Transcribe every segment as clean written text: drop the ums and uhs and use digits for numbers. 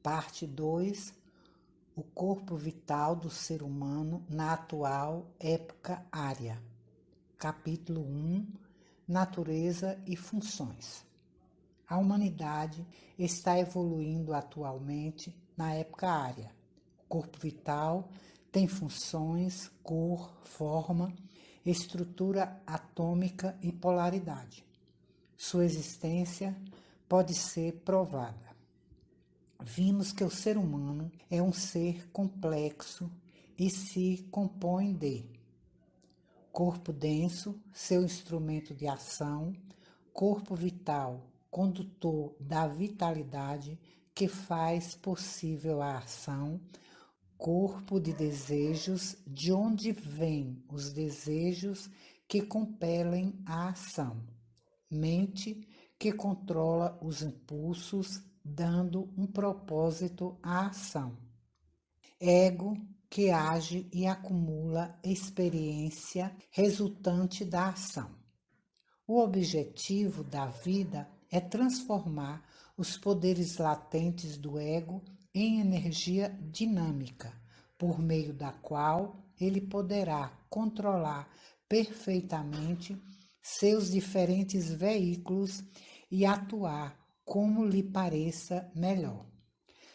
Parte 2: o corpo vital do ser humano na atual época área. Capítulo 1: Natureza e funções. A humanidade está evoluindo atualmente na época área. O corpo vital tem funções, cor, forma, estrutura atômica e polaridade. Sua existência pode ser provada. Vimos que o ser humano é um ser complexo e se compõe de corpo denso, seu instrumento de ação, corpo vital, condutor da vitalidade que faz possível a ação, corpo de desejos, de onde vêm os desejos que compelem a ação, mente que controla os impulsos, dando um propósito à ação, ego que age e acumula experiência resultante da ação. O objetivo da vida é transformar os poderes latentes do ego em energia dinâmica, por meio da qual ele poderá controlar perfeitamente seus diferentes veículos e atuar como lhe pareça melhor.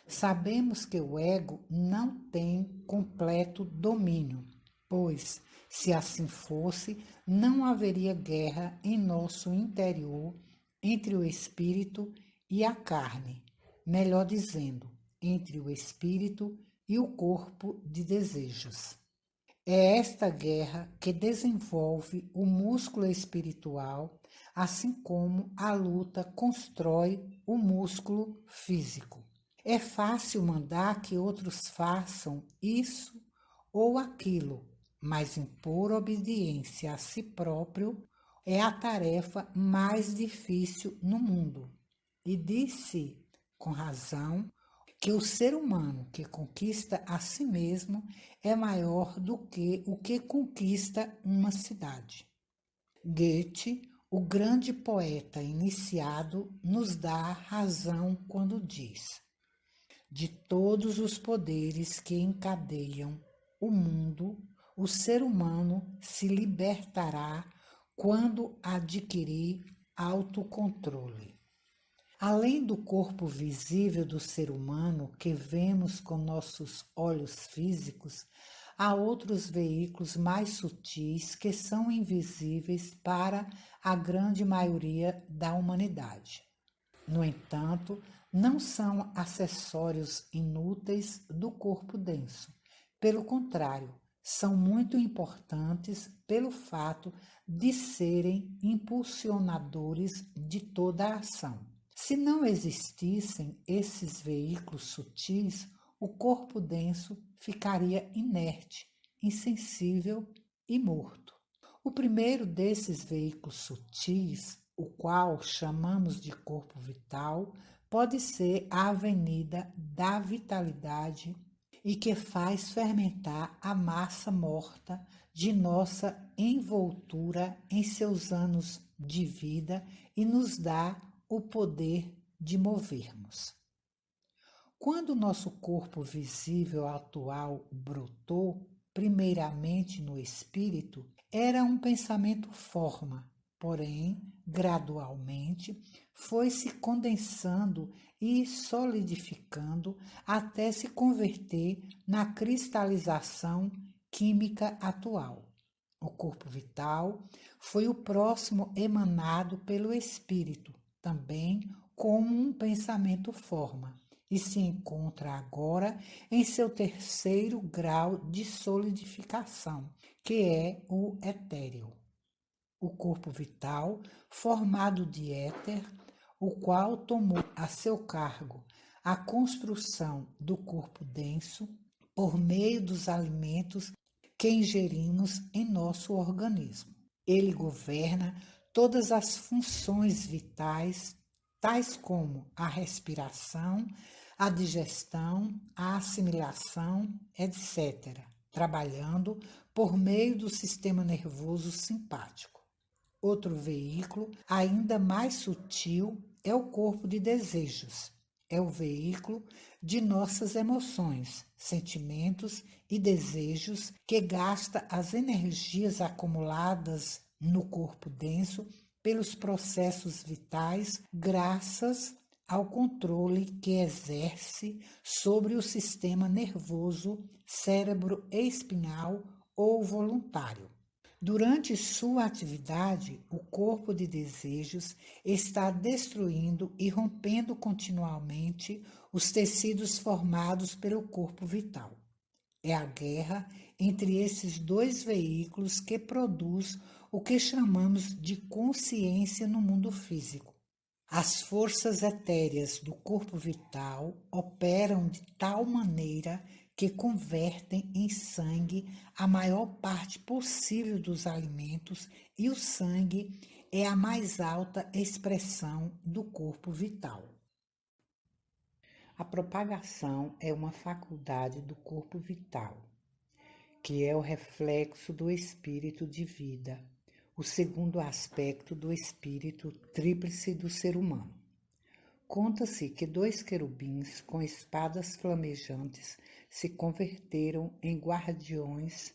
Sabemos que o ego não tem completo domínio, pois, se assim fosse, não haveria guerra em nosso interior entre o espírito e a carne, melhor dizendo, entre o espírito e o corpo de desejos. É esta guerra que desenvolve o músculo espiritual, assim como a luta constrói o músculo físico. É fácil mandar que outros façam isso ou aquilo, mas impor obediência a si próprio é a tarefa mais difícil no mundo. E disse, com razão, que o ser humano que conquista a si mesmo é maior do que o que conquista uma cidade. Goethe, o grande poeta iniciado, nos dá razão quando diz: de todos os poderes que encadeiam o mundo, o ser humano se libertará quando adquirir autocontrole. Além do corpo visível do ser humano que vemos com nossos olhos físicos, há outros veículos mais sutis que são invisíveis para a grande maioria da humanidade. No entanto, não são acessórios inúteis do corpo denso. Pelo contrário, são muito importantes pelo fato de serem impulsionadores de toda a ação. Se não existissem esses veículos sutis, o corpo denso ficaria inerte, insensível e morto. O primeiro desses veículos sutis, o qual chamamos de corpo vital, pode ser a avenida da vitalidade e que faz fermentar a massa morta de nossa envoltura em seus anos de vida e nos dá o poder de movermos. Quando nosso corpo visível atual brotou, primeiramente no espírito, era um pensamento forma, porém, gradualmente, foi se condensando e solidificando até se converter na cristalização química atual. O corpo vital foi o próximo emanado pelo espírito, também como um pensamento forma, e se encontra agora em seu terceiro grau de solidificação, que é o etéreo. O corpo vital, formado de éter, o qual tomou a seu cargo a construção do corpo denso por meio dos alimentos que ingerimos em nosso organismo. Ele governa todas as funções vitais, tais como a respiração, a digestão, a assimilação, etc., trabalhando por meio do sistema nervoso simpático. Outro veículo, ainda mais sutil, é o corpo de desejos. É o veículo de nossas emoções, sentimentos e desejos que gasta as energias acumuladas no corpo denso pelos processos vitais, graças ao controle que exerce sobre o sistema nervoso, cérebro espinhal ou voluntário. Durante sua atividade, o corpo de desejos está destruindo e rompendo continuamente os tecidos formados pelo corpo vital. É a guerra entre esses dois veículos que produz o que chamamos de consciência no mundo físico. As forças etéreas do corpo vital operam de tal maneira que convertem em sangue a maior parte possível dos alimentos, e o sangue é a mais alta expressão do corpo vital. A propagação é uma faculdade do corpo vital, que é o reflexo do espírito de vida, o segundo aspecto do espírito tríplice do ser humano. Conta-se que 2 querubins com espadas flamejantes se converteram em guardiões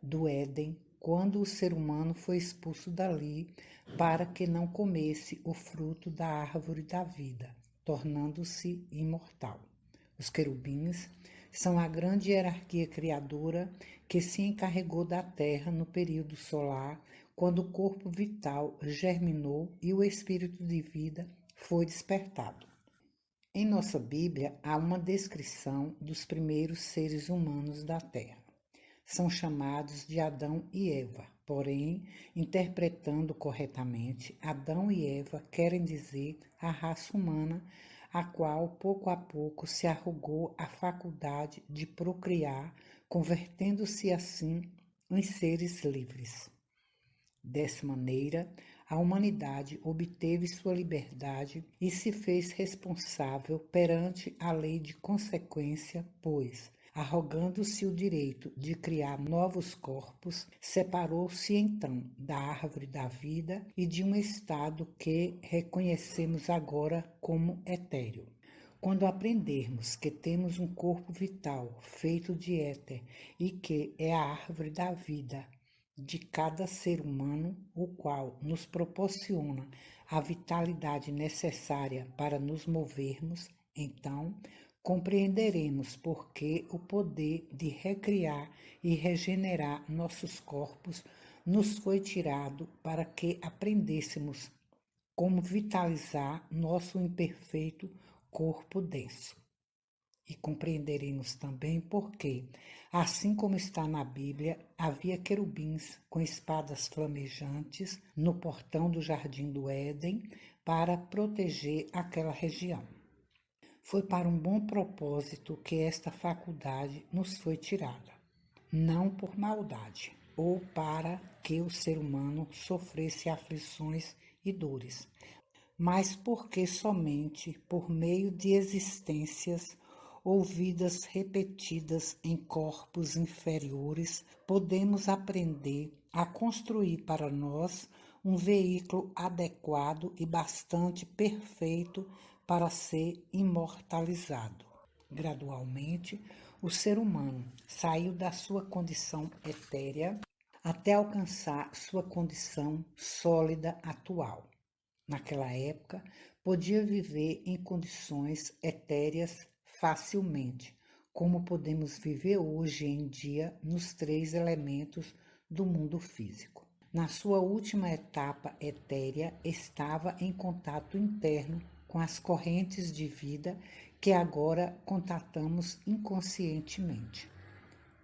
do Éden quando o ser humano foi expulso dali para que não comesse o fruto da árvore da vida, tornando-se imortal. Os querubins são a grande hierarquia criadora que se encarregou da terra no período solar, quando o corpo vital germinou e o espírito de vida foi despertado. Em nossa Bíblia, há uma descrição dos primeiros seres humanos da Terra. São chamados de Adão e Eva, porém, interpretando corretamente, Adão e Eva querem dizer a raça humana, a qual, pouco a pouco, se arrogou a faculdade de procriar, convertendo-se assim em seres livres. Dessa maneira, a humanidade obteve sua liberdade e se fez responsável perante a lei de consequência, pois, arrogando-se o direito de criar novos corpos, separou-se então da árvore da vida e de um estado que reconhecemos agora como etéreo. Quando aprendermos que temos um corpo vital feito de éter e que é a árvore da vida de cada ser humano, o qual nos proporciona a vitalidade necessária para nos movermos, então compreenderemos por que o poder de recriar e regenerar nossos corpos nos foi tirado para que aprendêssemos como vitalizar nosso imperfeito corpo denso. E compreenderemos também por que, assim como está na Bíblia, havia querubins com espadas flamejantes no portão do jardim do Éden para proteger aquela região. Foi para um bom propósito que esta faculdade nos foi tirada, não por maldade, ou para que o ser humano sofresse aflições e dores, mas porque somente por meio de existências ou vidas repetidas em corpos inferiores, podemos aprender a construir para nós um veículo adequado e bastante perfeito para ser imortalizado. Gradualmente, o ser humano saiu da sua condição etérea até alcançar sua condição sólida atual. Naquela época, podia viver em condições etéreas facilmente, como podemos viver hoje em dia nos 3 elementos do mundo físico. Na sua última etapa etérea, estava em contato interno com as correntes de vida que agora contatamos inconscientemente.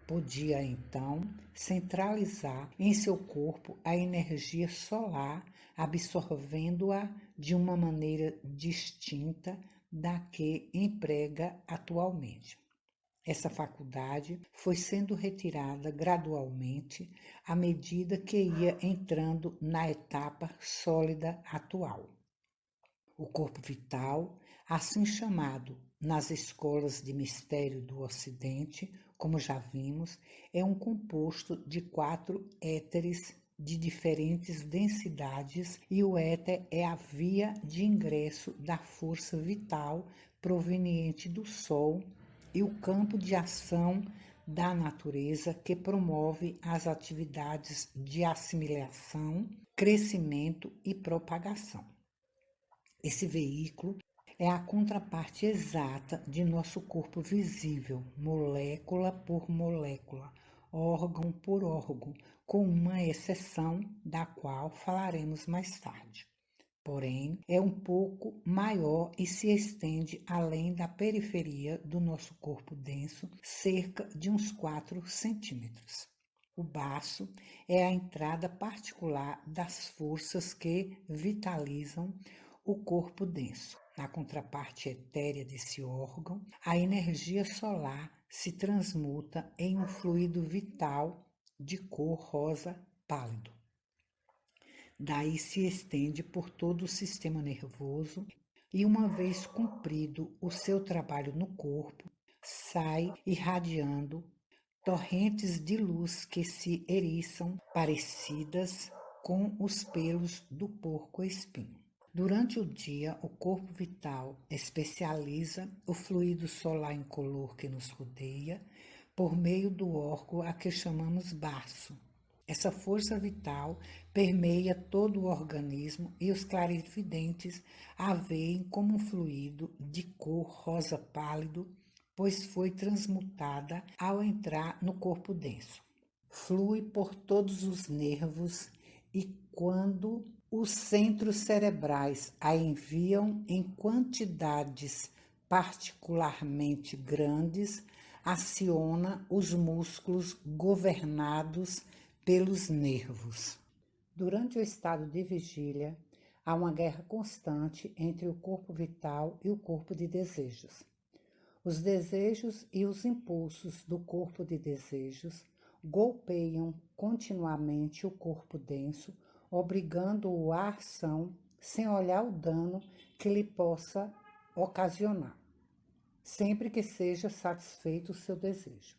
Podia, então, centralizar em seu corpo a energia solar, absorvendo-a de uma maneira distinta da que emprega atualmente. Essa faculdade foi sendo retirada gradualmente à medida que ia entrando na etapa sólida atual. O corpo vital, assim chamado nas escolas de mistério do Ocidente, como já vimos, é um composto de 4 éteres de diferentes densidades, e o éter é a via de ingresso da força vital proveniente do Sol e o campo de ação da natureza que promove as atividades de assimilação, crescimento e propagação. Esse veículo é a contraparte exata de nosso corpo visível, molécula por molécula, órgão por órgão, com uma exceção da qual falaremos mais tarde. Porém, é um pouco maior e se estende além da periferia do nosso corpo denso, cerca de uns 4 centímetros. O baço é a entrada particular das forças que vitalizam o corpo denso. Na contraparte etérea desse órgão, a energia solar se transmuta em um fluido vital de cor rosa pálido. Daí se estende por todo o sistema nervoso e, uma vez cumprido o seu trabalho no corpo, sai irradiando torrentes de luz que se eriçam parecidas com os pelos do porco-espinho. Durante o dia, o corpo vital especializa o fluido solar incolor que nos rodeia por meio do órgão a que chamamos baço. Essa força vital permeia todo o organismo e os clarividentes a veem como um fluido de cor rosa pálido, pois foi transmutada ao entrar no corpo denso. Flui por todos os nervos e, quando os centros cerebrais a enviam em quantidades particularmente grandes, aciona os músculos governados pelos nervos. Durante o estado de vigília, há uma guerra constante entre o corpo vital e o corpo de desejos. Os desejos e os impulsos do corpo de desejos golpeiam continuamente o corpo denso, obrigando-o à ação sem olhar o dano que lhe possa ocasionar, sempre que seja satisfeito o seu desejo.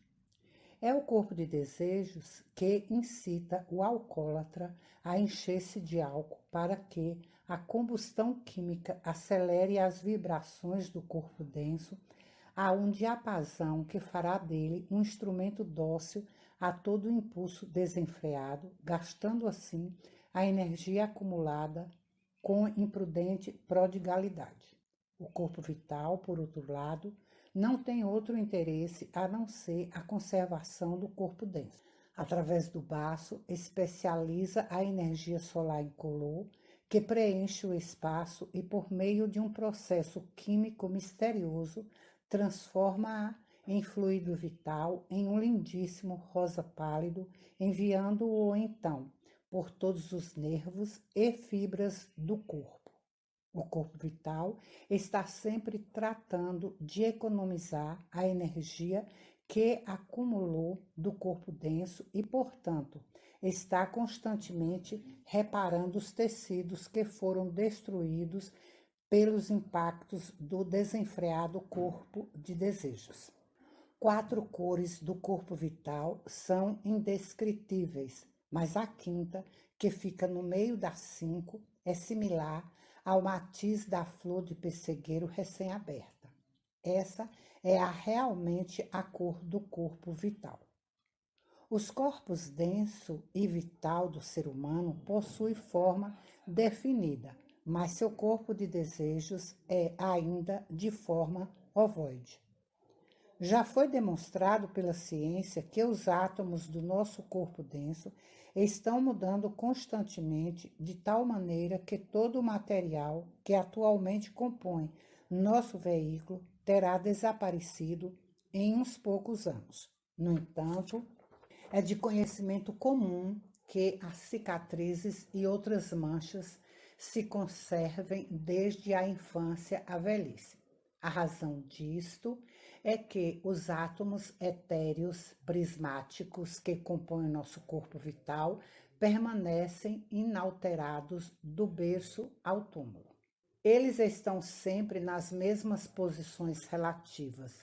É o corpo de desejos que incita o alcoólatra a encher-se de álcool para que a combustão química acelere as vibrações do corpo denso a um diapasão que fará dele um instrumento dócil a todo impulso desenfreado, gastando assim a energia acumulada com imprudente prodigalidade. O corpo vital, por outro lado, não tem outro interesse a não ser a conservação do corpo denso. Através do baço, especializa a energia solar incolor, que preenche o espaço e, por meio de um processo químico misterioso, transforma-a em fluido vital, em um lindíssimo rosa pálido, enviando-o então por todos os nervos e fibras do corpo. O corpo vital está sempre tratando de economizar a energia que acumulou do corpo denso e, portanto, está constantemente reparando os tecidos que foram destruídos pelos impactos do desenfreado corpo de desejos. 4 cores do corpo vital são indescritíveis, mas a quinta, que fica no meio das 5, é similar ao matiz da flor de pessegueiro recém-aberta. Essa é realmente a cor do corpo vital. Os corpos denso e vital do ser humano possuem forma definida, mas seu corpo de desejos é ainda de forma ovoide. Já foi demonstrado pela ciência que os átomos do nosso corpo denso estão mudando constantemente de tal maneira que todo o material que atualmente compõe nosso veículo terá desaparecido em uns poucos anos. No entanto, é de conhecimento comum que as cicatrizes e outras manchas se conservem desde a infância à velhice. A razão disto é que os átomos etéreos prismáticos que compõem nosso corpo vital permanecem inalterados do berço ao túmulo. Eles estão sempre nas mesmas posições relativas,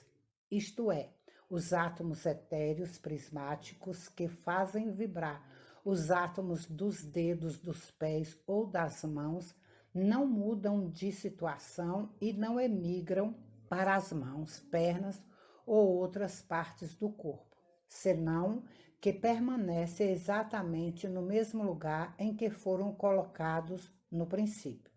isto é, os átomos etéreos prismáticos que fazem vibrar os átomos dos dedos dos pés ou das mãos não mudam de situação e não emigram para as mãos, pernas ou outras partes do corpo, senão que permanecem exatamente no mesmo lugar em que foram colocados no princípio.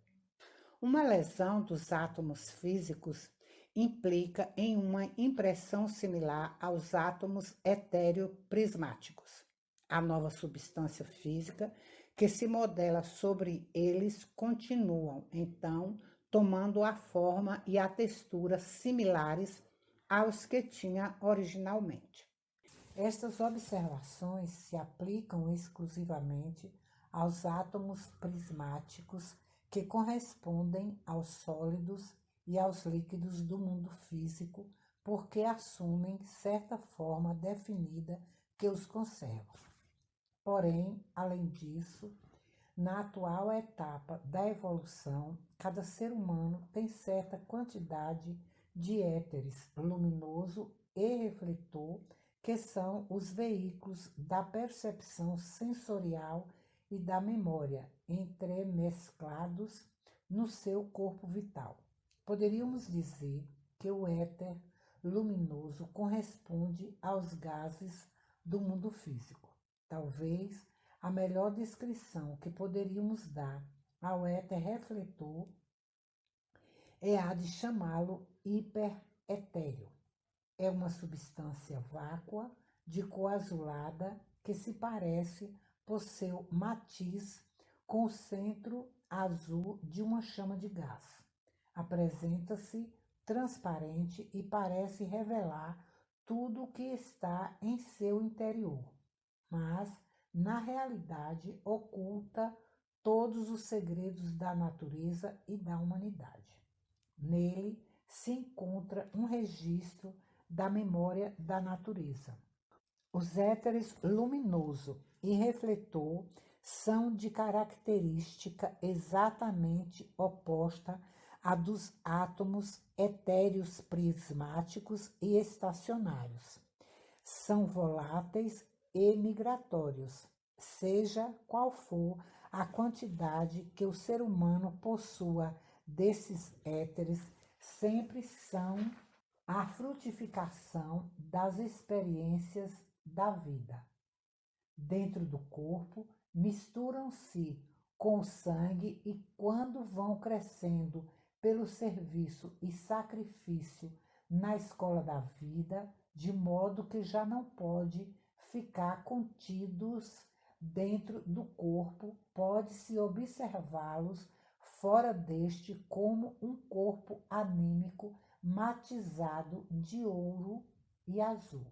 Uma lesão dos átomos físicos implica em uma impressão similar aos átomos etéreo-prismáticos. A nova substância física que se modela sobre eles continuam, então, tomando a forma e a textura similares aos que tinha originalmente. Estas observações se aplicam exclusivamente aos átomos prismáticos que correspondem aos sólidos e aos líquidos do mundo físico, porque assumem certa forma definida que os conserva. Porém, além disso, na atual etapa da evolução, cada ser humano tem certa quantidade de éteres luminoso e refletor, que são os veículos da percepção sensorial e da memória, entremesclados no seu corpo vital. Poderíamos dizer que o éter luminoso corresponde aos gases do mundo físico. Talvez a melhor descrição que poderíamos dar ao éter refletor é a de chamá-lo hiperetéreo. É uma substância vácua de cor azulada que se parece por seu matiz com o centro azul de uma chama de gás. Apresenta-se transparente e parece revelar tudo o que está em seu interior, mas, na realidade, oculta todos os segredos da natureza e da humanidade. Nele se encontra um registro da memória da natureza. Os éteres luminoso e refletor são de característica exatamente oposta à dos átomos etéreos prismáticos e estacionários. São voláteis e migratórios, seja qual for a quantidade que o ser humano possua desses éteres, sempre são a frutificação das experiências da vida. Dentro do corpo, misturam-se com o sangue e, quando vão crescendo pelo serviço e sacrifício na escola da vida, de modo que já não pode ficar contidos dentro do corpo, pode-se observá-los fora deste como um corpo anímico matizado de ouro e azul.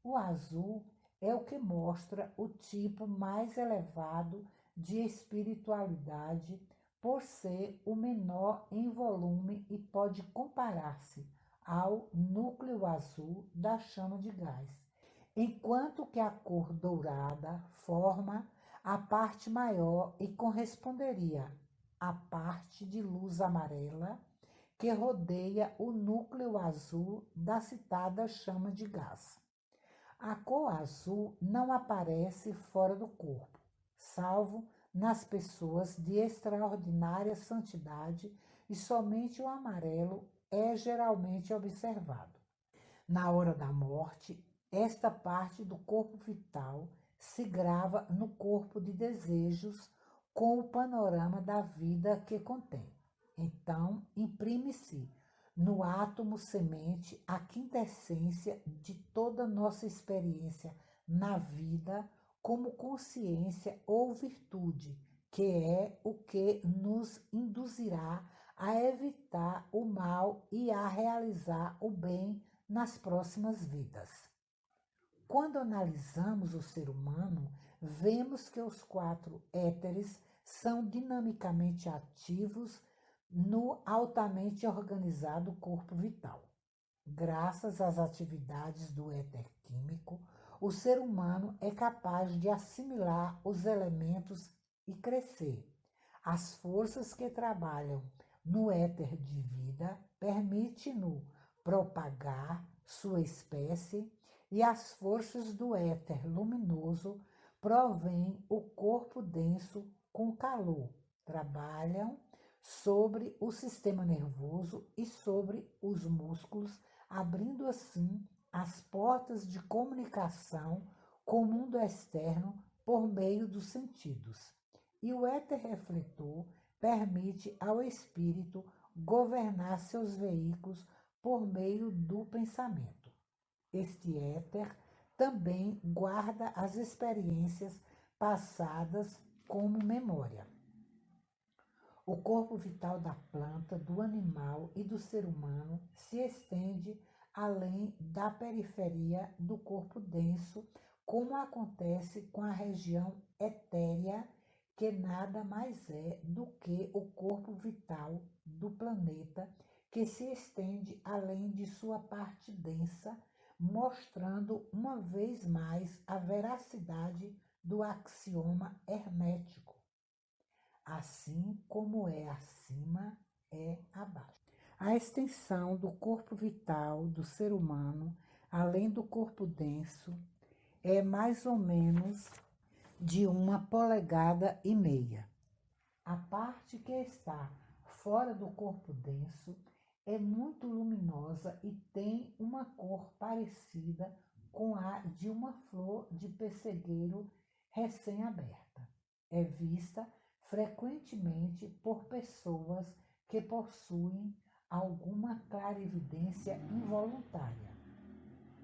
O azul é o que mostra o tipo mais elevado de espiritualidade, por ser o menor em volume e pode comparar-se ao núcleo azul da chama de gás, enquanto que a cor dourada forma a parte maior e corresponderia à parte de luz amarela que rodeia o núcleo azul da citada chama de gás. A cor azul não aparece fora do corpo, salvo nas pessoas de extraordinária santidade, e somente o amarelo é geralmente observado. Na hora da morte, esta parte do corpo vital se grava no corpo de desejos com o panorama da vida que contém. Então, imprime-se no átomo semente a quintessência de toda nossa experiência na vida como consciência ou virtude, que é o que nos induzirá a evitar o mal e a realizar o bem nas próximas vidas. Quando analisamos o ser humano, vemos que os 4 éteres são dinamicamente ativos no altamente organizado corpo vital. Graças às atividades do éter químico, o ser humano é capaz de assimilar os elementos e crescer. As forças que trabalham no éter de vida permitem-no propagar sua espécie, e as forças do éter luminoso provêm o corpo denso com calor, trabalham sobre o sistema nervoso e sobre os músculos, abrindo assim as portas de comunicação com o mundo externo por meio dos sentidos. E o éter refletor permite ao espírito governar seus veículos por meio do pensamento. Este éter também guarda as experiências passadas como memória. O corpo vital da planta, do animal e do ser humano se estende além da periferia do corpo denso, como acontece com a região etérea, que nada mais é do que o corpo vital do planeta, que se estende além de sua parte densa, mostrando uma vez mais a veracidade do axioma hermético. Assim como é acima, é abaixo. A extensão do corpo vital do ser humano, além do corpo denso, é mais ou menos de 1,5 polegadas. A parte que está fora do corpo denso é muito luminosa e tem uma cor parecida com a de uma flor de pessegueiro recém-aberta. É vista frequentemente por pessoas que possuem alguma clarividência involuntária.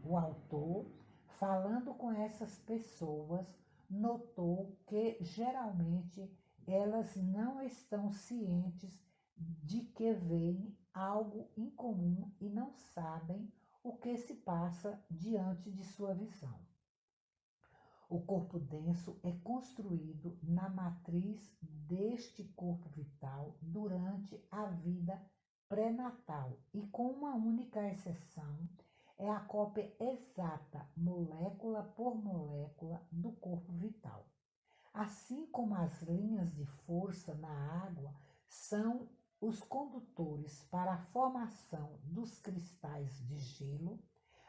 O autor, falando com essas pessoas, notou que geralmente elas não estão cientes de que veem algo incomum e não sabem o que se passa diante de sua visão. O corpo denso é construído na matriz deste corpo vital durante a vida pré-natal e, com uma única exceção, é a cópia exata, molécula por molécula, do corpo vital. Assim como as linhas de força na água são os condutores para a formação dos cristais de gelo,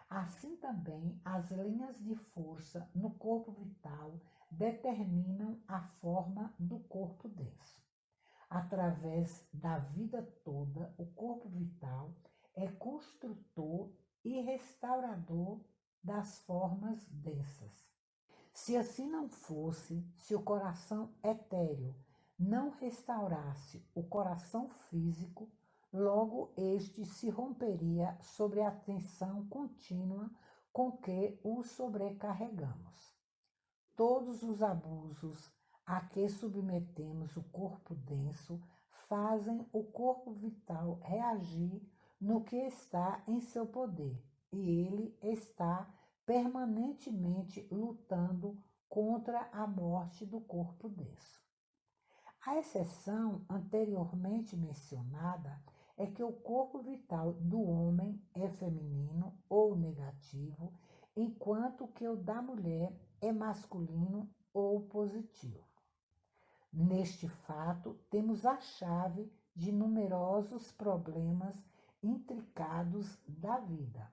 assim também as linhas de força no corpo vital determinam a forma do corpo denso. Através da vida toda, o corpo vital é construtor e restaurador das formas densas. Se assim não fosse, se o coração etéreo não restaurasse o coração físico, logo este se romperia sobre a tensão contínua com que o sobrecarregamos. Todos os abusos a que submetemos o corpo denso fazem o corpo vital reagir no que está em seu poder, e ele está permanentemente lutando contra a morte do corpo denso. A exceção anteriormente mencionada é que o corpo vital do homem é feminino ou negativo, enquanto que o da mulher é masculino ou positivo. Neste fato, temos a chave de numerosos problemas intricados da vida.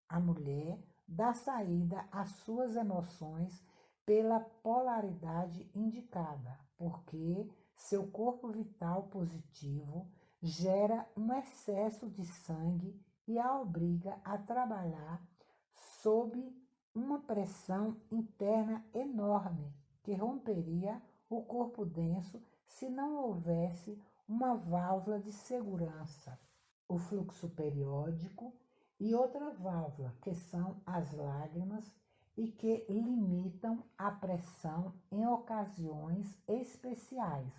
A mulher dá saída às suas emoções pela polaridade indicada, porque seu corpo vital positivo gera um excesso de sangue e a obriga a trabalhar sob uma pressão interna enorme que romperia o corpo denso se não houvesse uma válvula de segurança, o fluxo periódico, e outra válvula, que são as lágrimas, e que limitam a pressão em ocasiões especiais,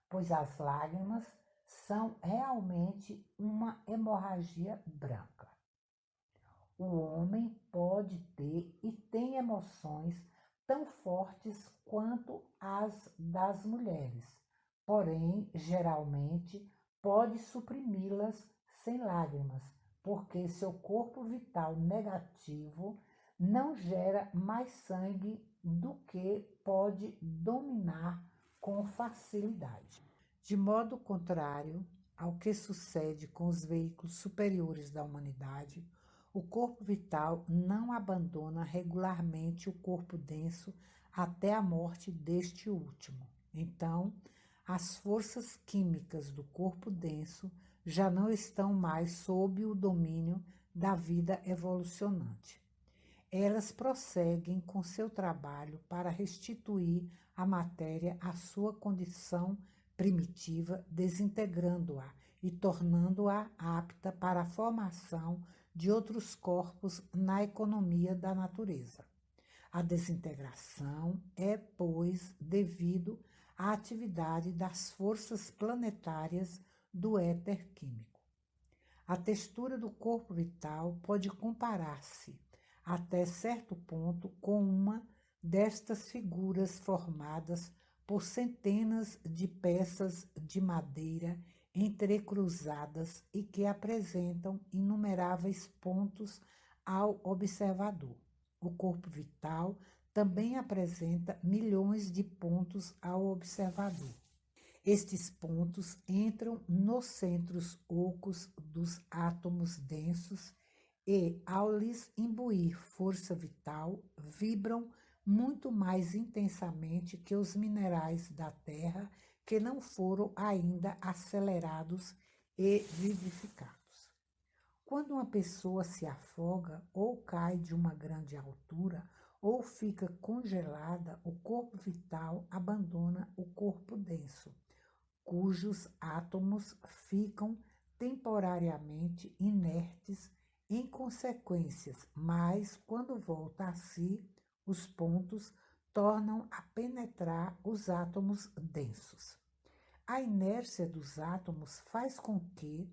pois as lágrimas são realmente uma hemorragia branca. O homem pode ter e tem emoções tão fortes quanto as das mulheres, porém, geralmente, pode suprimi-las sem lágrimas, porque seu corpo vital negativo não gera mais sangue do que pode dominar com facilidade. De modo contrário ao que sucede com os veículos superiores da humanidade, o corpo vital não abandona regularmente o corpo denso até a morte deste último. Então, as forças químicas do corpo denso já não estão mais sob o domínio da vida evolucionante. Elas prosseguem com seu trabalho para restituir a matéria à sua condição primitiva, desintegrando-a e tornando-a apta para a formação de outros corpos na economia da natureza. A desintegração é, pois, devido à atividade das forças planetárias do éter químico. A textura do corpo vital pode comparar-se, até certo ponto, com uma destas figuras formadas por centenas de peças de madeira entrecruzadas e que apresentam inumeráveis pontos ao observador. O corpo vital também apresenta milhões de pontos ao observador. Estes pontos entram nos centros ocos dos átomos densos e, ao lhes imbuir força vital, vibram muito mais intensamente que os minerais da Terra que não foram ainda acelerados e vivificados. Quando uma pessoa se afoga ou cai de uma grande altura ou fica congelada, o corpo vital abandona o corpo denso, cujos átomos ficam temporariamente inertes em consequências, mas quando volta a si, os pontos tornam a penetrar os átomos densos. A inércia dos átomos faz com que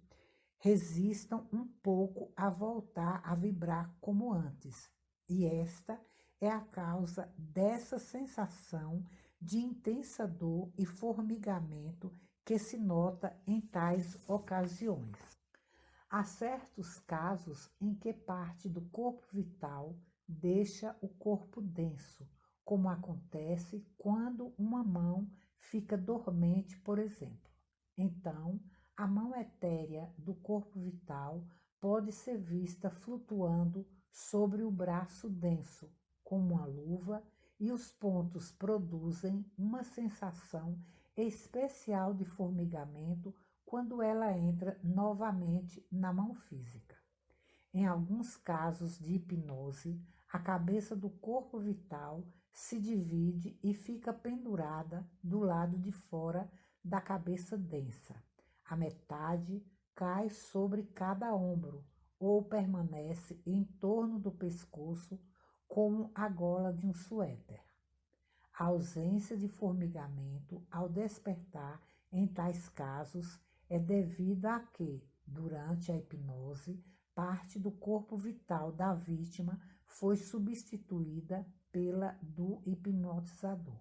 resistam um pouco a voltar a vibrar como antes, e esta é a causa dessa sensação de intensa dor e formigamento que se nota em tais ocasiões. Há certos casos em que parte do corpo vital deixa o corpo denso, como acontece quando uma mão fica dormente, por exemplo. Então, a mão etérea do corpo vital pode ser vista flutuando sobre o braço denso, como uma luva, e os pontos produzem uma sensação especial de formigamento quando ela entra novamente na mão física. Em alguns casos de hipnose, a cabeça do corpo vital se divide e fica pendurada do lado de fora da cabeça densa. A metade cai sobre cada ombro ou permanece em torno do pescoço como a gola de um suéter. A ausência de formigamento ao despertar em tais casos é devida a que, durante a hipnose, parte do corpo vital da vítima foi substituída pela do hipnotizador.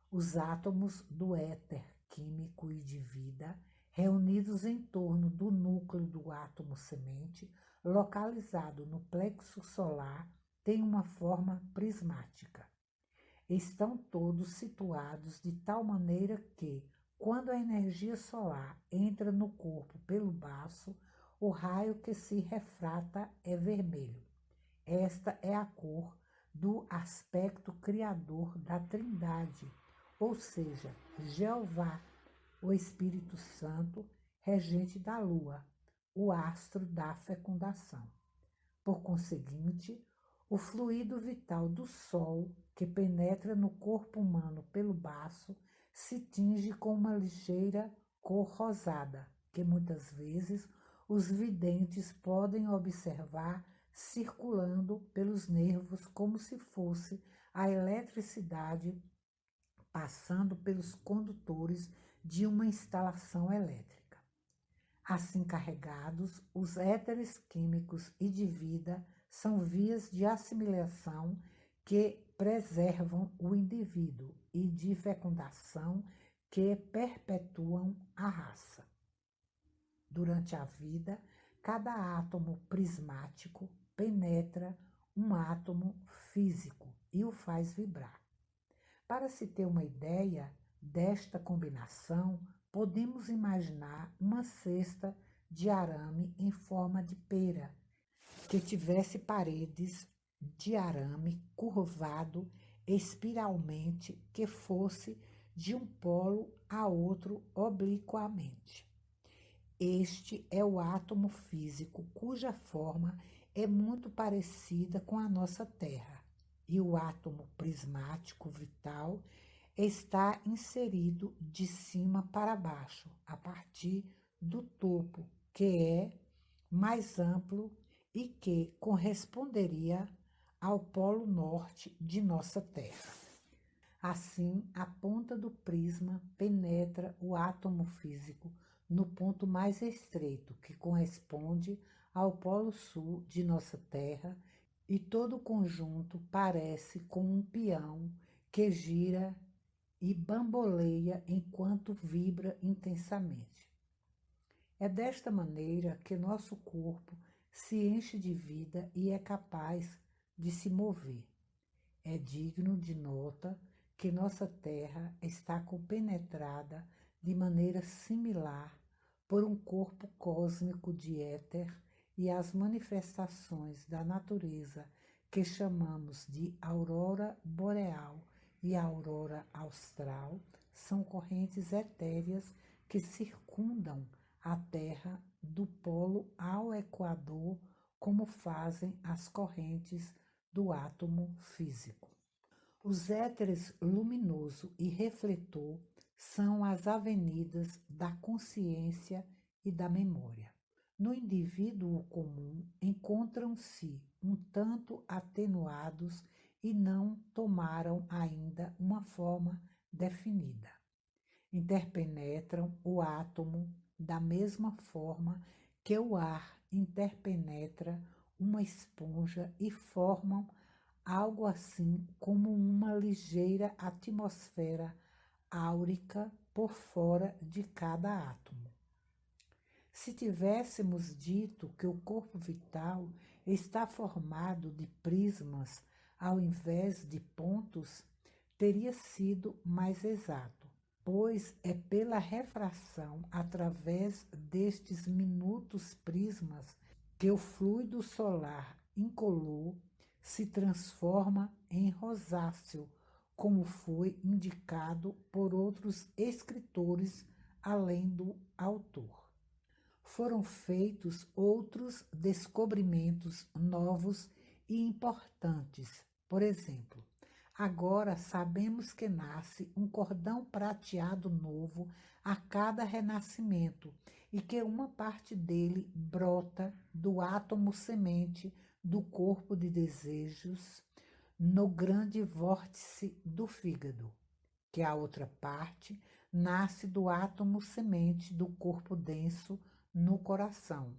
Os átomos do éter químico e de vida, reunidos em torno do núcleo do átomo semente, localizado no plexo solar, têm uma forma prismática. Estão todos situados de tal maneira que, quando a energia solar entra no corpo pelo baço, o raio que se refrata é vermelho. Esta é a cor do aspecto criador da Trindade, ou seja, Jeová, o Espírito Santo, regente da Lua, o astro da fecundação. Por conseguinte, o fluido vital do Sol, que penetra no corpo humano pelo baço, se tinge com uma ligeira cor rosada, que muitas vezes os videntes podem observar circulando pelos nervos como se fosse a eletricidade passando pelos condutores de uma instalação elétrica. Assim carregados, os éteres químicos e de vida são vias de assimilação que preservam o indivíduo e de fecundação que perpetuam a raça. Durante a vida, cada átomo prismático penetra um átomo físico e o faz vibrar. Para se ter uma ideia desta combinação, podemos imaginar uma cesta de arame em forma de pera, que tivesse paredes de arame curvado espiralmente, que fosse de um polo a outro obliquamente. Este é o átomo físico cuja forma é muito parecida com a nossa Terra, e o átomo prismático vital está inserido de cima para baixo, a partir do topo, que é mais amplo e que corresponderia ao polo norte de nossa Terra. Assim, a ponta do prisma penetra o átomo físico no ponto mais estreito, que corresponde ao polo sul de nossa Terra, e todo o conjunto parece com um peão que gira e bamboleia enquanto vibra intensamente. É desta maneira que nosso corpo se enche de vida e é capaz de se mover. É digno de nota que nossa Terra está compenetrada de maneira similar por um corpo cósmico de éter, e as manifestações da natureza que chamamos de aurora boreal e aurora austral são correntes etéreas que circundam a Terra do polo ao equador, como fazem as correntes do átomo físico. Os éteres luminoso e refletor são as avenidas da consciência e da memória. No indivíduo comum, encontram-se um tanto atenuados e não tomaram ainda uma forma definida. Interpenetram o átomo da mesma forma que o ar interpenetra uma esponja e formam algo assim como uma ligeira atmosfera áurica por fora de cada átomo. Se tivéssemos dito que o corpo vital está formado de prismas ao invés de pontos, teria sido mais exato, pois é pela refração através destes minutos prismas que o fluido solar incolor se transforma em rosáceo, como foi indicado por outros escritores além do autor. Foram feitos outros descobrimentos novos e importantes. Por exemplo, agora sabemos que nasce um cordão prateado novo a cada renascimento e que uma parte dele brota do átomo semente do corpo de desejos no grande vórtice do fígado, que a outra parte nasce do átomo semente do corpo denso no coração,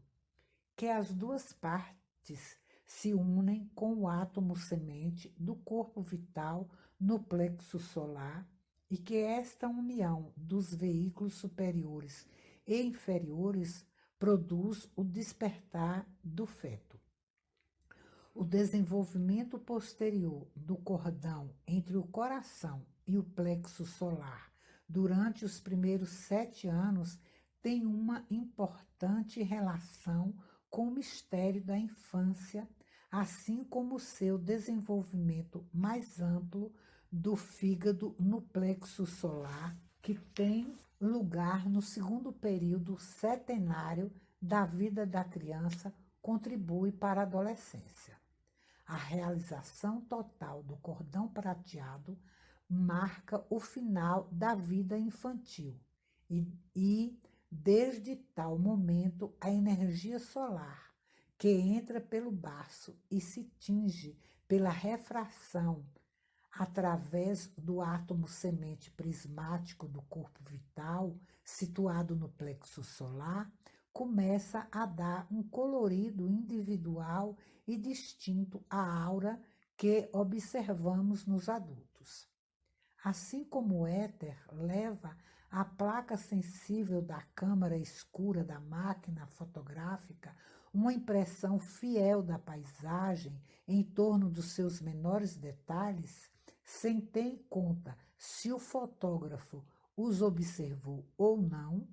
que as duas partes se unem com o átomo semente do corpo vital no plexo solar, e que esta união dos veículos superiores e inferiores produz o despertar do feto. O desenvolvimento posterior do cordão entre o coração e o plexo solar durante os primeiros 7 anos tem uma importante relação com o mistério da infância, assim como o seu desenvolvimento mais amplo do fígado no plexo solar, que tem lugar no segundo período setenário da vida da criança, contribui para a adolescência. A realização total do cordão prateado marca o final da vida infantil e desde tal momento, a energia solar, que entra pelo baço e se tinge pela refração através do átomo semente prismático do corpo vital, situado no plexo solar, começa a dar um colorido individual e distinto à aura que observamos nos adultos. Assim como o éter leva a placa sensível da câmara escura da máquina fotográfica uma impressão fiel da paisagem em torno dos seus menores detalhes, sem ter em conta se o fotógrafo os observou ou não,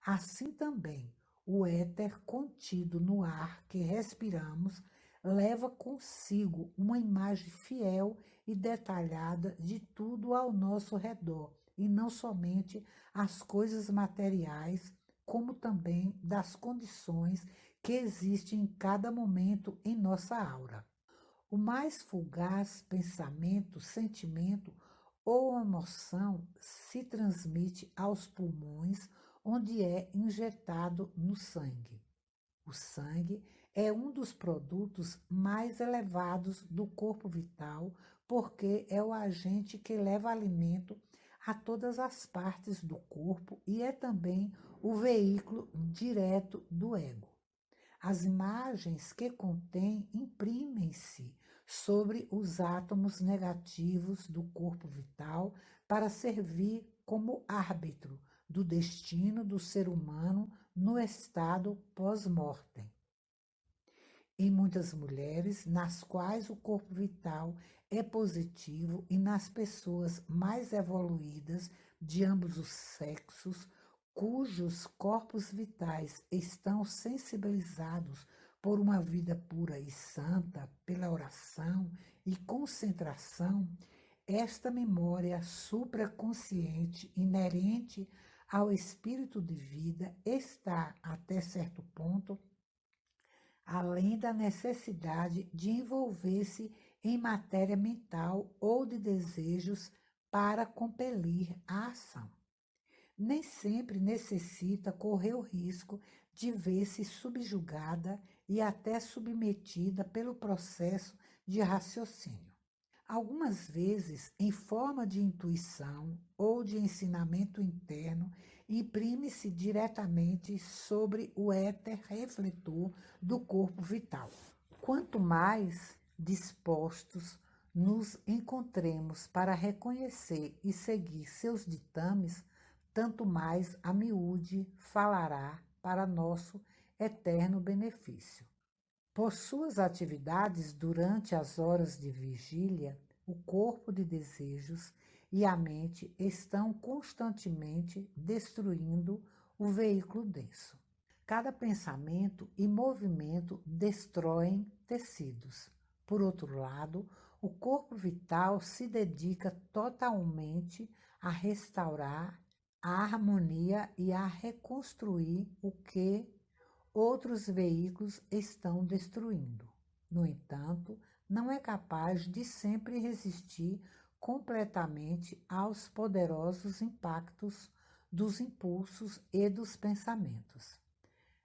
assim também o éter contido no ar que respiramos leva consigo uma imagem fiel e detalhada de tudo ao nosso redor e não somente as coisas materiais, como também das condições que existem em cada momento em nossa aura. O mais fugaz pensamento, sentimento ou emoção se transmite aos pulmões, onde é injetado no sangue. O sangue é um dos produtos mais elevados do corpo vital, porque é o agente que leva alimento a todas as partes do corpo e é também o veículo direto do ego. As imagens que contém imprimem-se sobre os átomos negativos do corpo vital para servir como árbitro do destino do ser humano no estado pós-mortem. Em muitas mulheres, nas quais o corpo vital é positivo e nas pessoas mais evoluídas de ambos os sexos, cujos corpos vitais estão sensibilizados por uma vida pura e santa, pela oração e concentração, esta memória supraconsciente inerente ao espírito de vida está, até certo ponto, além da necessidade de envolver-se em matéria mental ou de desejos para compelir a ação. Nem sempre necessita correr o risco de ver-se subjugada e até submetida pelo processo de raciocínio. Algumas vezes, em forma de intuição ou de ensinamento interno, imprime-se diretamente sobre o éter refletor do corpo vital. Quanto mais dispostos nos encontremos para reconhecer e seguir seus ditames, tanto mais a miúde falará para nosso eterno benefício. Por suas atividades durante as horas de vigília, o corpo de desejos e a mente estão constantemente destruindo o veículo denso. Cada pensamento e movimento destroem tecidos. Por outro lado, o corpo vital se dedica totalmente a restaurar a harmonia e a reconstruir o que outros veículos estão destruindo. No entanto, não é capaz de sempre resistir completamente aos poderosos impactos dos impulsos e dos pensamentos.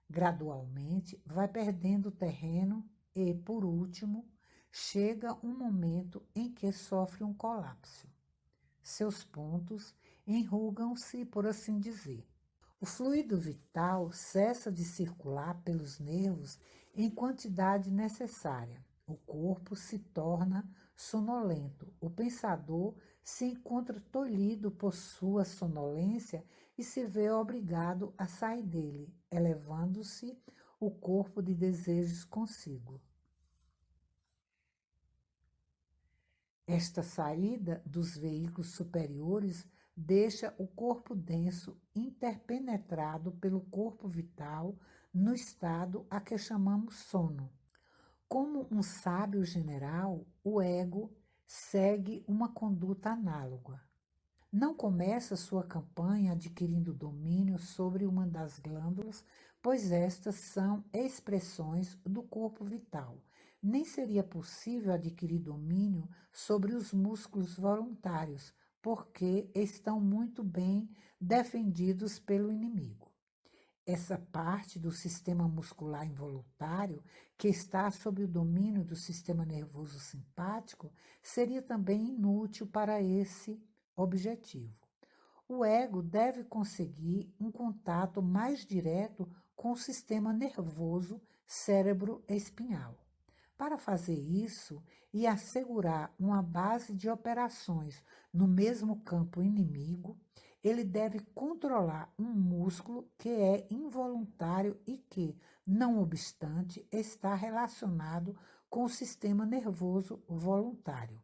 Gradualmente, vai perdendo terreno e, por último, chega um momento em que sofre um colapso. Seus pontos enrugam-se, por assim dizer. O fluido vital cessa de circular pelos nervos em quantidade necessária. O corpo se torna sonolento. O pensador se encontra tolhido por sua sonolência e se vê obrigado a sair dele, elevando-se o corpo de desejos consigo. Esta saída dos veículos superiores deixa o corpo denso interpenetrado pelo corpo vital no estado a que chamamos sono. Como um sábio general, o ego segue uma conduta análoga. Não começa sua campanha adquirindo domínio sobre uma das glândulas, pois estas são expressões do corpo vital. Nem seria possível adquirir domínio sobre os músculos voluntários, porque estão muito bem defendidos pelo inimigo. Essa parte do sistema muscular involuntário, que está sob o domínio do sistema nervoso simpático, seria também inútil para esse objetivo. O ego deve conseguir um contato mais direto com o sistema nervoso cérebro-espinhal. Para fazer isso e assegurar uma base de operações no mesmo campo inimigo, ele deve controlar um músculo que é involuntário e que, não obstante, está relacionado com o sistema nervoso voluntário.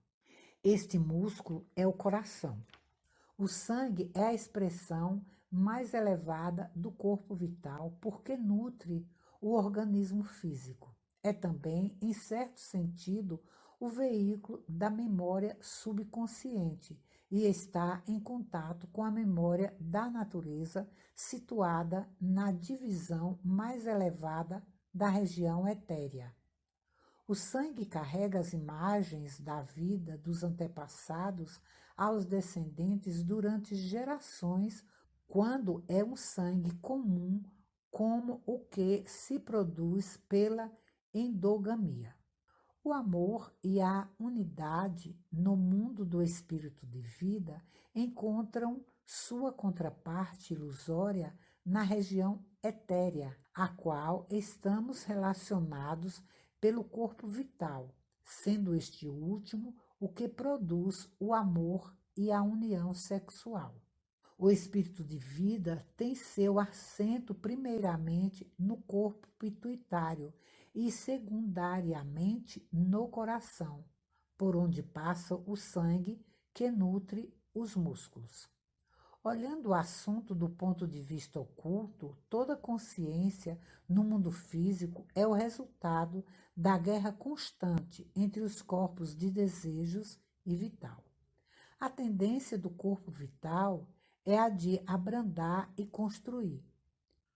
Este músculo é o coração. O sangue é a expressão mais elevada do corpo vital porque nutre o organismo físico. É também, em certo sentido, o veículo da memória subconsciente e está em contato com a memória da natureza situada na divisão mais elevada da região etérea. O sangue carrega as imagens da vida dos antepassados aos descendentes durante gerações, quando é um sangue comum, como o que se produz pela endogamia. O amor e a unidade no mundo do espírito de vida encontram sua contraparte ilusória na região etérea, a qual estamos relacionados pelo corpo vital, sendo este último o que produz o amor e a união sexual. O espírito de vida tem seu assento primeiramente no corpo pituitário e secundariamente no coração, por onde passa o sangue que nutre os músculos. Olhando o assunto do ponto de vista oculto, toda consciência no mundo físico é o resultado da guerra constante entre os corpos de desejos e vital. A tendência do corpo vital é a de abrandar e construir.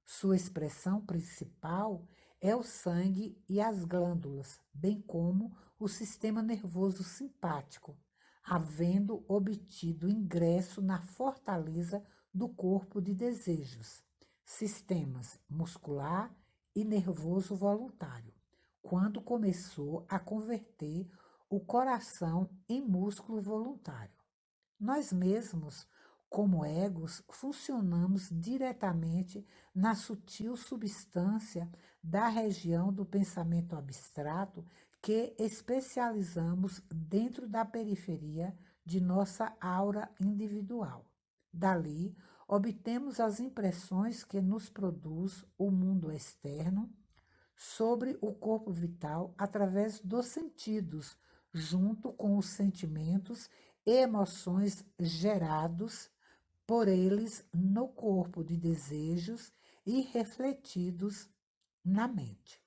Sua expressão principal é o sangue e as glândulas, bem como o sistema nervoso simpático, havendo obtido ingresso na fortaleza do corpo de desejos, sistemas muscular e nervoso voluntário, quando começou a converter o coração em músculo voluntário. Nós mesmos, como egos, funcionamos diretamente na sutil substância da região do pensamento abstrato que especializamos dentro da periferia de nossa aura individual. Dali, obtemos as impressões que nos produz o mundo externo sobre o corpo vital através dos sentidos, junto com os sentimentos e emoções gerados por eles no corpo de desejos e refletidos na mente.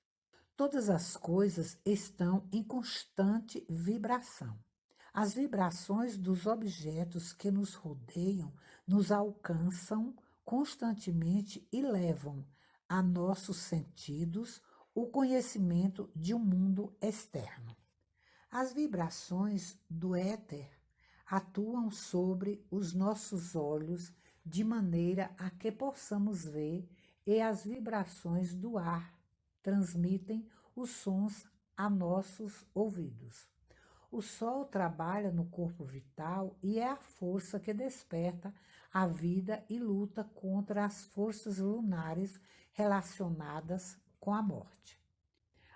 Todas as coisas estão em constante vibração. As vibrações dos objetos que nos rodeiam nos alcançam constantemente e levam a nossos sentidos o conhecimento de um mundo externo. As vibrações do éter atuam sobre os nossos olhos de maneira a que possamos ver, e as vibrações do ar transmitem os sons a nossos ouvidos. O sol trabalha no corpo vital e é a força que desperta a vida e luta contra as forças lunares relacionadas com a morte.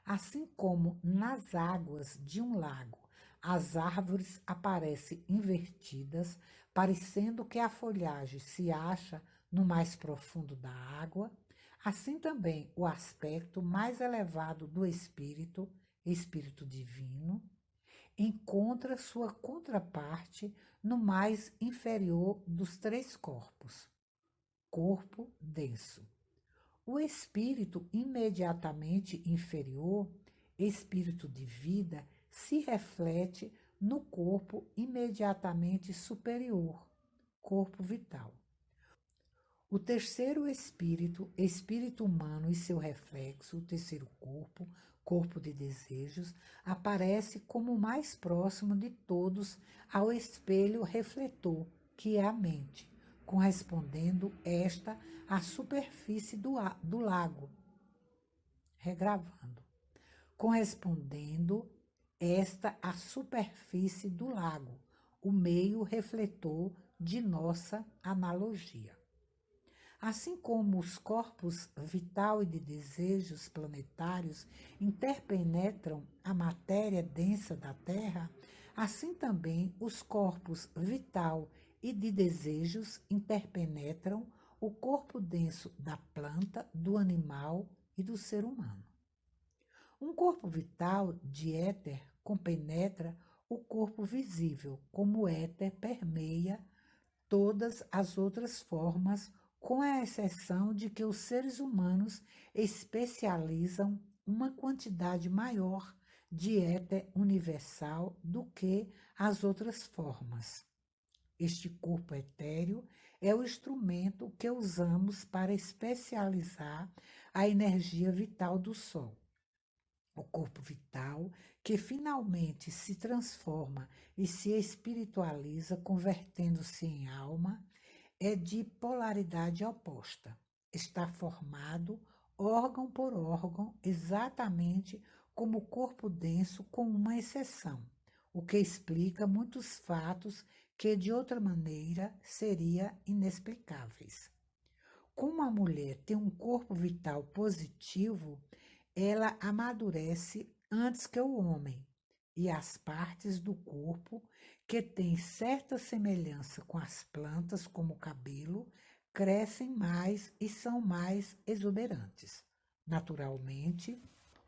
Assim como nas águas de um lago as árvores aparecem invertidas, parecendo que a folhagem se acha no mais profundo da água, assim também o aspecto mais elevado do espírito, espírito divino, encontra sua contraparte no mais inferior dos três corpos, corpo denso. O espírito imediatamente inferior, espírito de vida, se reflete no corpo imediatamente superior, corpo vital. O terceiro espírito, espírito humano e seu reflexo, o terceiro corpo, corpo de desejos, aparece como o mais próximo de todos ao espelho refletor, que é a mente, correspondendo esta à superfície do lago. Regravando. Correspondendo esta à superfície do lago, o meio refletor de nossa analogia. Assim como os corpos vital e de desejos planetários interpenetram a matéria densa da Terra, assim também os corpos vital e de desejos interpenetram o corpo denso da planta, do animal e do ser humano. Um corpo vital de éter compenetra o corpo visível, como o éter permeia todas as outras formas, com a exceção de que os seres humanos especializam uma quantidade maior de éter universal do que as outras formas. Este corpo etéreo é o instrumento que usamos para especializar a energia vital do Sol. O corpo vital, que finalmente se transforma e se espiritualiza, convertendo-se em alma, é de polaridade oposta. Está formado órgão por órgão, exatamente como o corpo denso, com uma exceção, o que explica muitos fatos que de outra maneira seriam inexplicáveis. Como a mulher tem um corpo vital positivo, ela amadurece antes que o homem, e as partes do corpo que têm certa semelhança com as plantas, como o cabelo, crescem mais e são mais exuberantes. Naturalmente,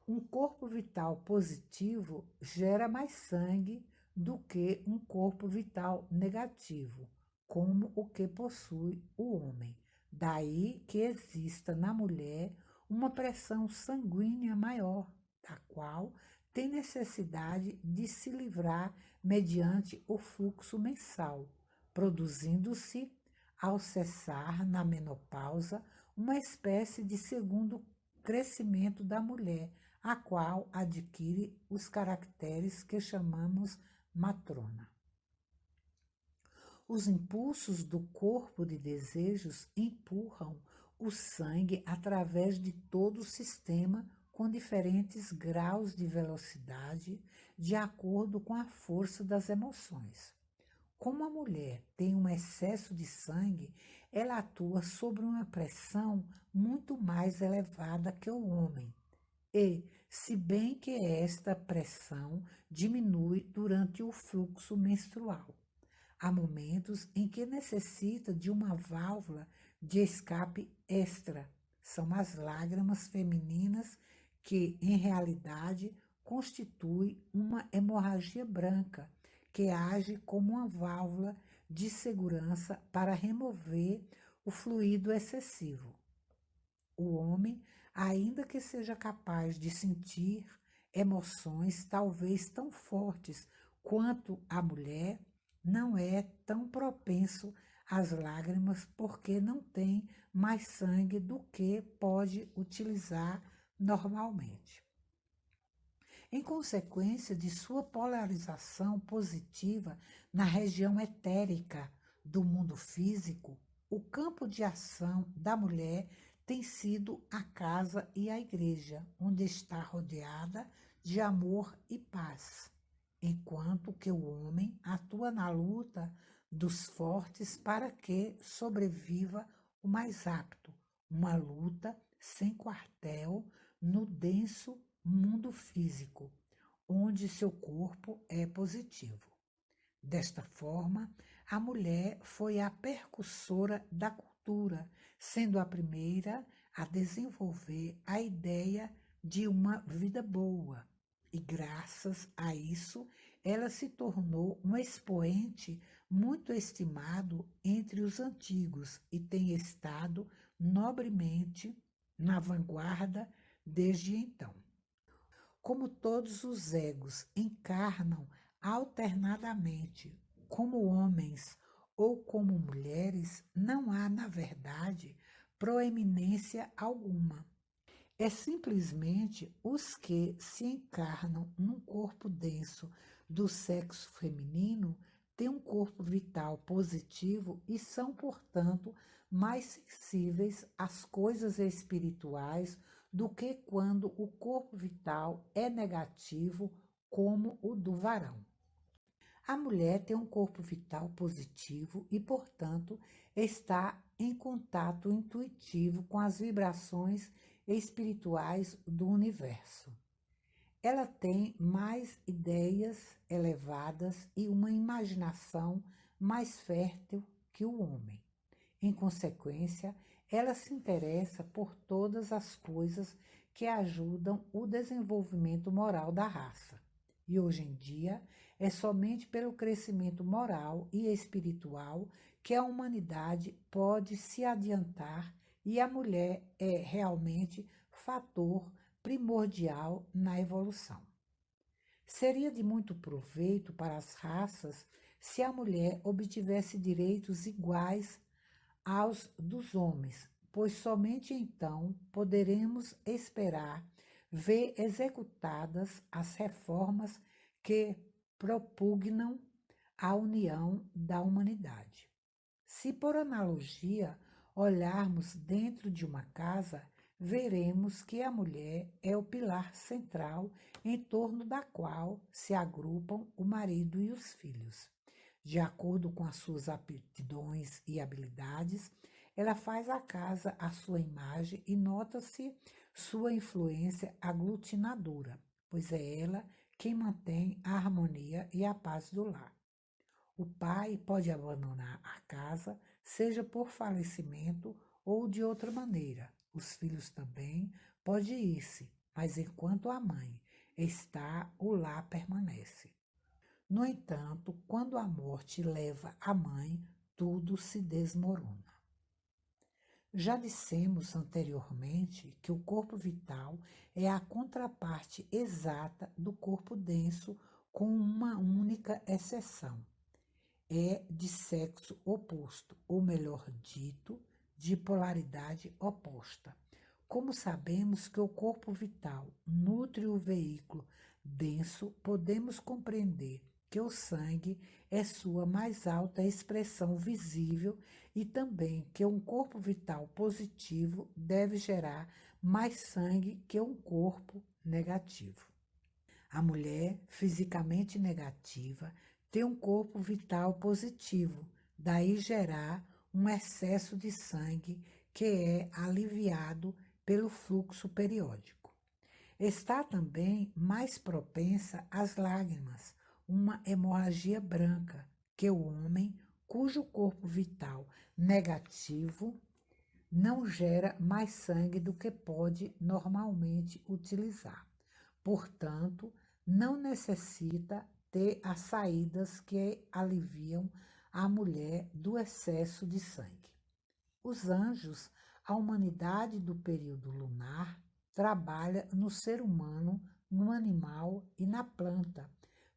um corpo vital positivo gera mais sangue do que um corpo vital negativo, como o que possui o homem. Daí que exista na mulher uma pressão sanguínea maior, da qual tem necessidade de se livrar mediante o fluxo mensal, produzindo-se, ao cessar na menopausa, uma espécie de segundo crescimento da mulher, a qual adquire os caracteres que chamamos matrona. Os impulsos do corpo de desejos empurram o sangue através de todo o sistema com diferentes graus de velocidade, de acordo com a força das emoções. Como a mulher tem um excesso de sangue, ela atua sobre uma pressão muito mais elevada que o homem. E, se bem que esta pressão diminui durante o fluxo menstrual, há momentos em que necessita de uma válvula de escape extra. São as lágrimas femininas que, em realidade, constituem uma hemorragia branca, que age como uma válvula de segurança para remover o fluido excessivo. O homem, ainda que seja capaz de sentir emoções talvez tão fortes quanto a mulher, não é tão propenso às lágrimas porque não tem mais sangue do que pode utilizar normalmente. Em consequência de sua polarização positiva na região etérica do mundo físico, o campo de ação da mulher tem sido a casa e a igreja, onde está rodeada de amor e paz, enquanto que o homem atua na luta dos fortes para que sobreviva o mais apto, uma luta sem quartel no denso mundo físico, onde seu corpo é positivo. Desta forma, a mulher foi a percussora da cultura, sendo a primeira a desenvolver a ideia de uma vida boa. E graças a isso, ela se tornou um expoente muito estimado entre os antigos e tem estado nobremente na vanguarda desde então. Como todos os egos encarnam alternadamente como homens ou como mulheres, não há, na verdade, proeminência alguma. É simplesmente os que se encarnam num corpo denso do sexo feminino têm um corpo vital positivo e são, portanto, mais sensíveis às coisas espirituais do que quando o corpo vital é negativo, como o do varão. A mulher tem um corpo vital positivo e, portanto, está em contato intuitivo com as vibrações espirituais do universo. Ela tem mais ideias elevadas e uma imaginação mais fértil que o homem. Em consequência, ela se interessa por todas as coisas que ajudam o desenvolvimento moral da raça. E hoje em dia, é somente pelo crescimento moral e espiritual que a humanidade pode se adiantar e a mulher é realmente fator primordial na evolução. Seria de muito proveito para as raças se a mulher obtivesse direitos iguais aos dos homens, pois somente então poderemos esperar ver executadas as reformas que propugnam a união da humanidade. Se, por analogia, olharmos dentro de uma casa, veremos que a mulher é o pilar central em torno da qual se agrupam o marido e os filhos. De acordo com as suas aptidões e habilidades, ela faz a casa à sua imagem e nota-se sua influência aglutinadora, pois é ela quem mantém a harmonia e a paz do lar. O pai pode abandonar a casa, seja por falecimento ou de outra maneira. Os filhos também podem ir-se, mas enquanto a mãe está, o lar permanece. No entanto, quando a morte leva a mãe, tudo se desmorona. Já dissemos anteriormente que o corpo vital é a contraparte exata do corpo denso, com uma única exceção: é de sexo oposto, ou melhor dito, de polaridade oposta. Como sabemos que o corpo vital nutre o veículo denso, podemos compreender que o sangue é sua mais alta expressão visível e também que um corpo vital positivo deve gerar mais sangue que um corpo negativo. A mulher fisicamente negativa tem um corpo vital positivo, daí gerar um excesso de sangue que é aliviado pelo fluxo periódico. Está também mais propensa às lágrimas, uma hemorragia branca, que o homem cujo corpo vital negativo não gera mais sangue do que pode normalmente utilizar. Portanto, não necessita ter as saídas que aliviam a mulher do excesso de sangue. Os anjos, a humanidade do período lunar, trabalha no ser humano, no animal e na planta,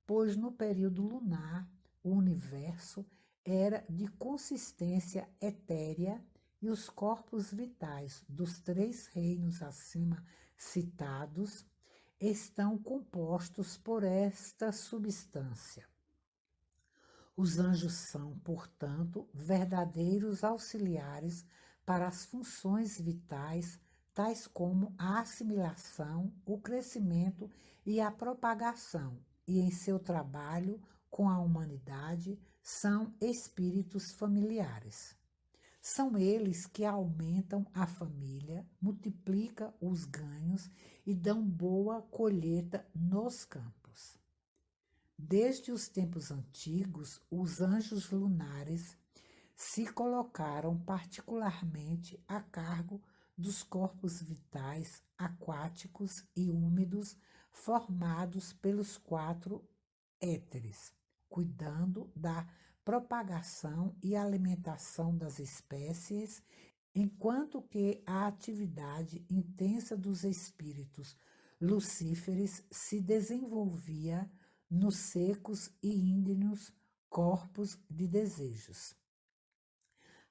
pois no período lunar o universo era de consistência etérea e os corpos vitais dos 3 reinos acima citados estão compostos por esta substância. Os anjos são, portanto, verdadeiros auxiliares para as funções vitais, tais como a assimilação, o crescimento e a propagação, e em seu trabalho com a humanidade são espíritos familiares. São eles que aumentam a família, multiplicam os ganhos e dão boa colheita nos campos. Desde os tempos antigos, os anjos lunares se colocaram particularmente a cargo dos corpos vitais aquáticos e úmidos formados pelos 4 éteres, cuidando da propagação e alimentação das espécies, enquanto que a atividade intensa dos espíritos lucíferes se desenvolvia nos secos e ígneos corpos de desejos.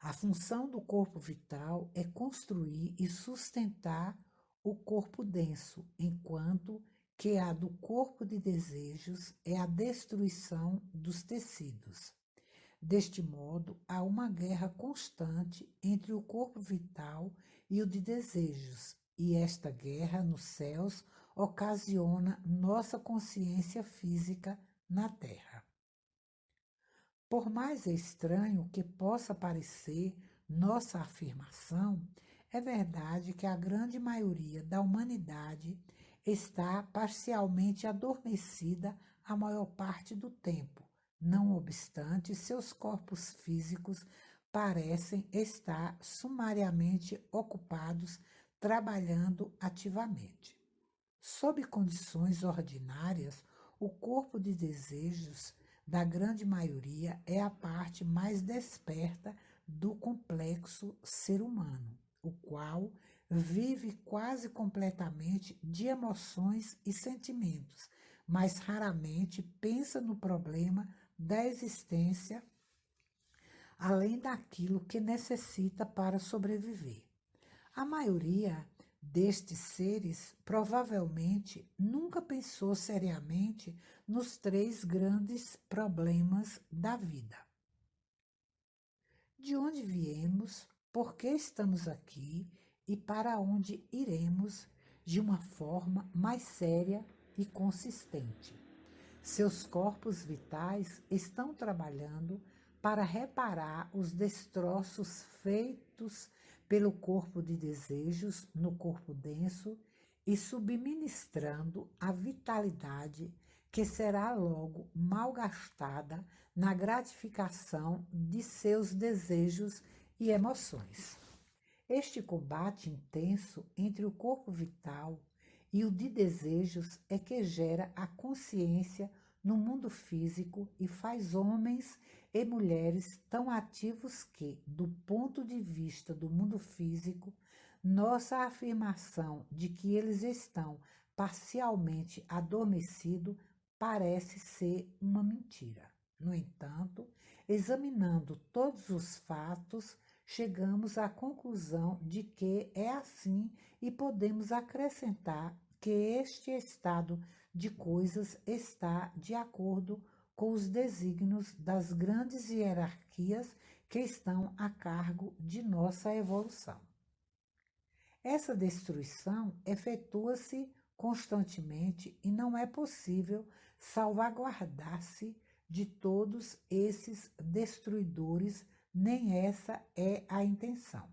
A função do corpo vital é construir e sustentar o corpo denso, enquanto que a do corpo de desejos é a destruição dos tecidos. Deste modo, há uma guerra constante entre o corpo vital e o de desejos, e esta guerra nos céus ocasiona nossa consciência física na Terra. Por mais estranho que possa parecer nossa afirmação, é verdade que a grande maioria da humanidade está parcialmente adormecida a maior parte do tempo. Não obstante, seus corpos físicos parecem estar sumariamente ocupados, trabalhando ativamente. Sob condições ordinárias, o corpo de desejos da grande maioria é a parte mais desperta do complexo ser humano, o qual vive quase completamente de emoções e sentimentos, mas raramente pensa no problema da existência, além daquilo que necessita para sobreviver. A maioria destes seres provavelmente nunca pensou seriamente nos três grandes problemas da vida: de onde viemos, por que estamos aqui e para onde iremos, de uma forma mais séria e consistente. Seus corpos vitais estão trabalhando para reparar os destroços feitos pelo corpo de desejos no corpo denso e subministrando a vitalidade que será logo malgastada na gratificação de seus desejos e emoções. Este combate intenso entre o corpo vital e o de desejos é que gera a consciência no mundo físico e faz homens e mulheres tão ativos que, do ponto de vista do mundo físico, nossa afirmação de que eles estão parcialmente adormecidos parece ser uma mentira. No entanto, examinando todos os fatos, chegamos à conclusão de que é assim e podemos acrescentar que este estado de coisas está de acordo com os desígnios das grandes hierarquias que estão a cargo de nossa evolução. Essa destruição efetua-se constantemente e não é possível salvaguardar-se de todos esses destruidores, nem essa é a intenção.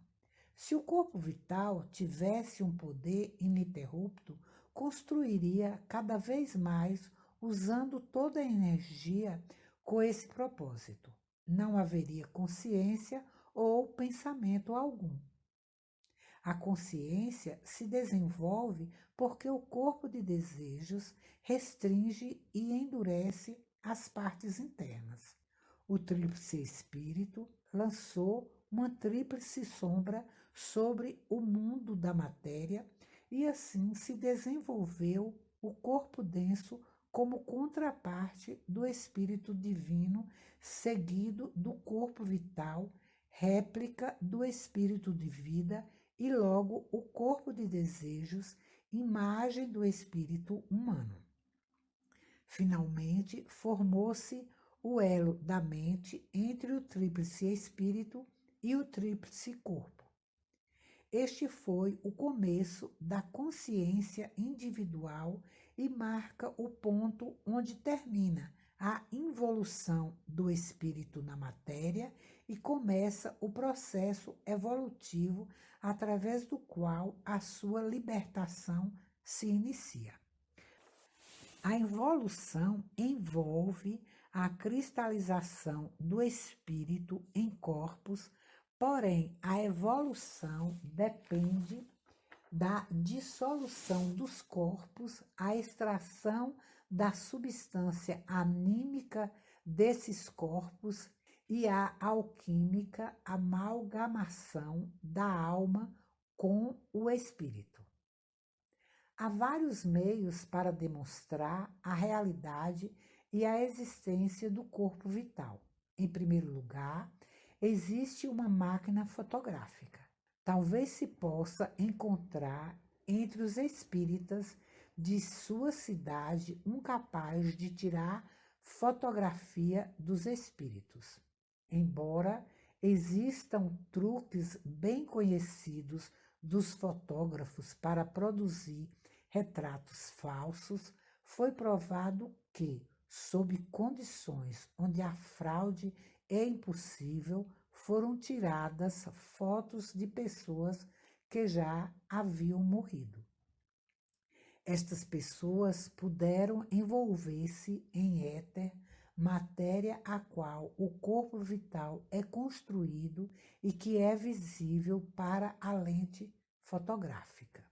Se o corpo vital tivesse um poder ininterrupto, construiria cada vez mais usando toda a energia com esse propósito. Não haveria consciência ou pensamento algum. A consciência se desenvolve porque o corpo de desejos restringe e endurece as partes internas. O tríplice espírito lançou uma tríplice sombra sobre o mundo da matéria e assim se desenvolveu o corpo denso como contraparte do espírito divino, seguido do corpo vital, réplica do espírito de vida e logo o corpo de desejos, imagem do espírito humano. Finalmente, formou-se o elo da mente entre o tríplice espírito e o tríplice corpo. Este foi o começo da consciência individual e marca o ponto onde termina a involução do espírito na matéria e começa o processo evolutivo através do qual a sua libertação se inicia. A involução envolve a cristalização do espírito em corpos, porém a evolução depende da dissolução dos corpos, a extração da substância anímica desses corpos e a alquímica amalgamação da alma com o espírito. Há vários meios para demonstrar a realidade e a existência do corpo vital. Em primeiro lugar, existe uma máquina fotográfica. Talvez se possa encontrar entre os espíritas de sua cidade um capaz de tirar fotografia dos espíritos. Embora existam truques bem conhecidos dos fotógrafos para produzir retratos falsos, foi provado que, sob condições onde a fraude é impossível, foram tiradas fotos de pessoas que já haviam morrido. Estas pessoas puderam envolver-se em éter, matéria a qual o corpo vital é construído e que é visível para a lente fotográfica.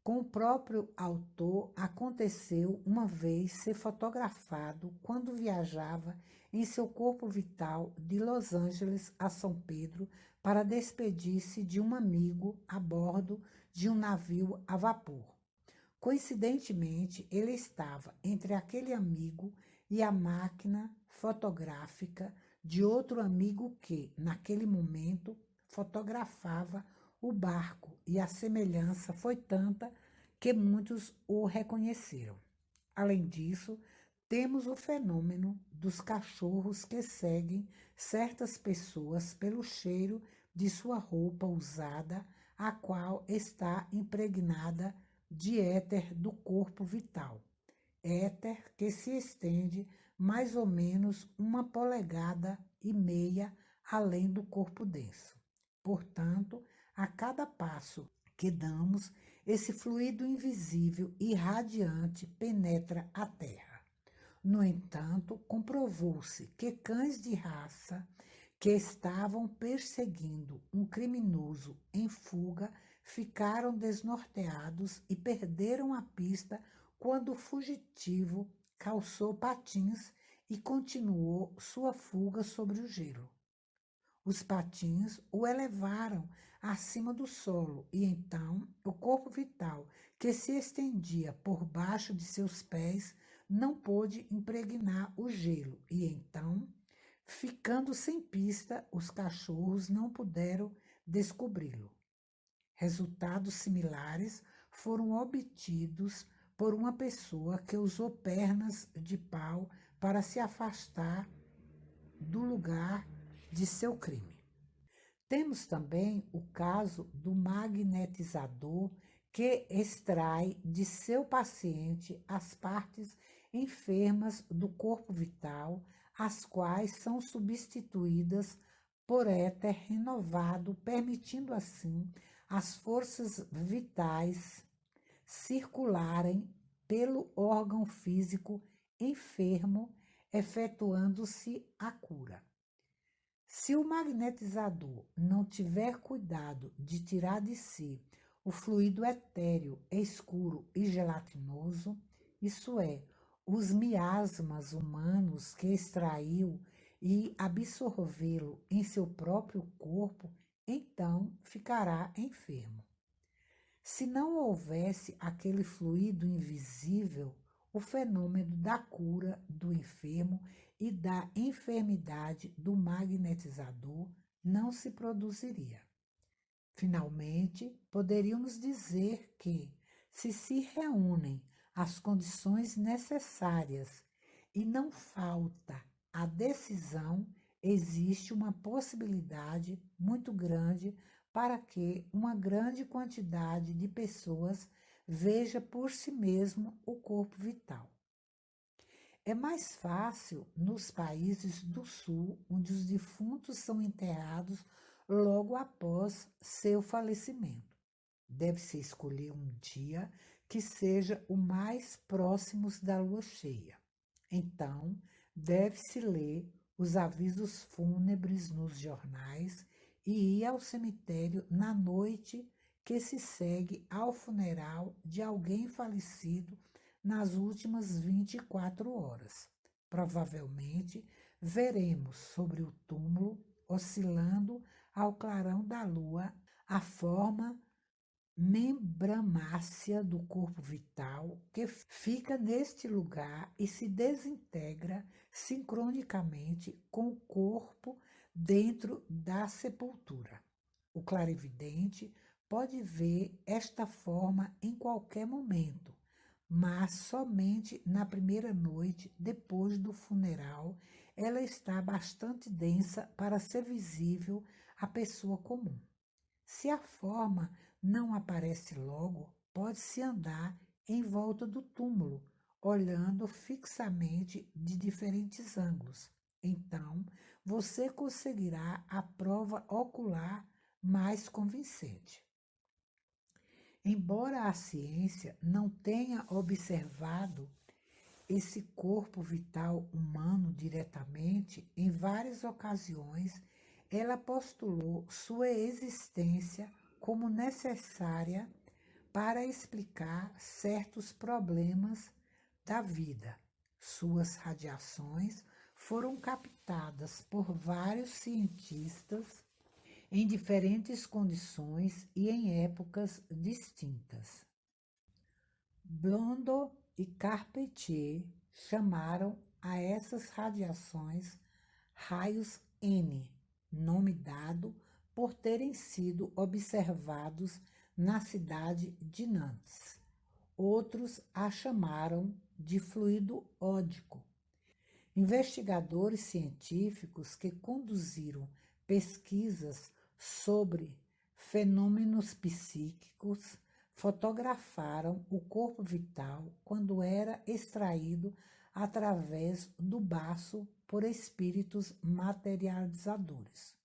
Com o próprio autor, aconteceu uma vez ser fotografado quando viajava em seu corpo vital de Los Angeles a São Pedro para despedir-se de um amigo a bordo de um navio a vapor. Coincidentemente, ele estava entre aquele amigo e a máquina fotográfica de outro amigo que, naquele momento, fotografava o barco, e a semelhança foi tanta que muitos o reconheceram. Além disso, temos o fenômeno dos cachorros que seguem certas pessoas pelo cheiro de sua roupa usada, a qual está impregnada de éter do corpo vital. Éter que se estende mais ou menos 1,5 polegadas além do corpo denso. Portanto, a cada passo que damos, esse fluido invisível e radiante penetra a terra. No entanto, comprovou-se que cães de raça que estavam perseguindo um criminoso em fuga ficaram desnorteados e perderam a pista quando o fugitivo calçou patins e continuou sua fuga sobre o gelo. Os patins o elevaram acima do solo e então o corpo vital, que se estendia por baixo de seus pés, não pôde impregnar o gelo e então, ficando sem pista, os cachorros não puderam descobri-lo. Resultados similares foram obtidos por uma pessoa que usou pernas de pau para se afastar do lugar de seu crime. Temos também o caso do magnetizador que extrai de seu paciente as partes enfermas do corpo vital, as quais são substituídas por éter renovado, permitindo assim as forças vitais circularem pelo órgão físico enfermo, efetuando-se a cura. Se o magnetizador não tiver cuidado de tirar de si o fluido etéreo, escuro e gelatinoso, isso é, os miasmas humanos que extraiu e absorvê-lo em seu próprio corpo, então ficará enfermo. Se não houvesse aquele fluido invisível, o fenômeno da cura do enfermo e da enfermidade do magnetizador não se produziria. Finalmente, poderíamos dizer que, se reúnem as condições necessárias e não falta a decisão, existe uma possibilidade muito grande para que uma grande quantidade de pessoas veja por si mesmo o corpo vital. É mais fácil nos países do sul, onde os defuntos são enterrados logo após seu falecimento. Deve-se escolher um dia que seja o mais próximo da lua cheia. Então, deve-se ler os avisos fúnebres nos jornais e ir ao cemitério na noite que se segue ao funeral de alguém falecido nas últimas 24 horas. Provavelmente veremos sobre o túmulo, oscilando ao clarão da lua, a forma membranácea do corpo vital que fica neste lugar e se desintegra sincronicamente com o corpo dentro da sepultura. O clarividente pode ver esta forma em qualquer momento, mas somente na primeira noite depois do funeral ela está bastante densa para ser visível à pessoa comum. Se a forma não aparece logo, pode-se andar em volta do túmulo, olhando fixamente de diferentes ângulos. Então, você conseguirá a prova ocular mais convincente. Embora a ciência não tenha observado esse corpo vital humano diretamente, em várias ocasiões ela postulou sua existência como necessária para explicar certos problemas da vida. Suas radiações foram captadas por vários cientistas em diferentes condições e em épocas distintas. Blondeau e Carpentier chamaram a essas radiações raios N, nome dado por terem sido observados na cidade de Nantes. Outros a chamaram de fluido ódico. Investigadores científicos que conduziram pesquisas sobre fenômenos psíquicos fotografaram o corpo vital quando era extraído através do baço por espíritos materializadores.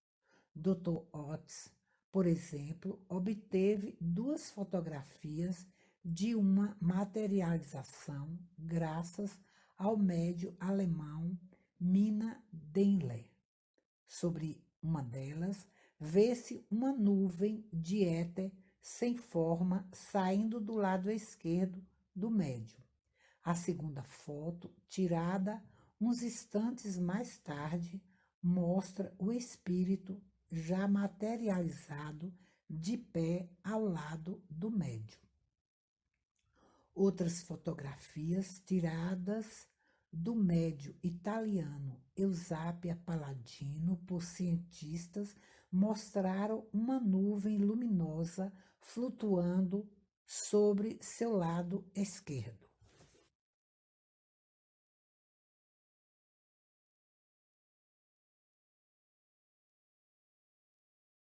Dr. Otis, por exemplo, obteve 2 fotografias de uma materialização graças ao médium alemão Mina Denler. Sobre uma delas, vê-se uma nuvem de éter sem forma saindo do lado esquerdo do médium. A segunda foto, tirada uns instantes mais tarde, mostra o espírito já materializado de pé ao lado do médium. Outras fotografias tiradas do médium italiano Eusapia Palladino por cientistas mostraram uma nuvem luminosa flutuando sobre seu lado esquerdo.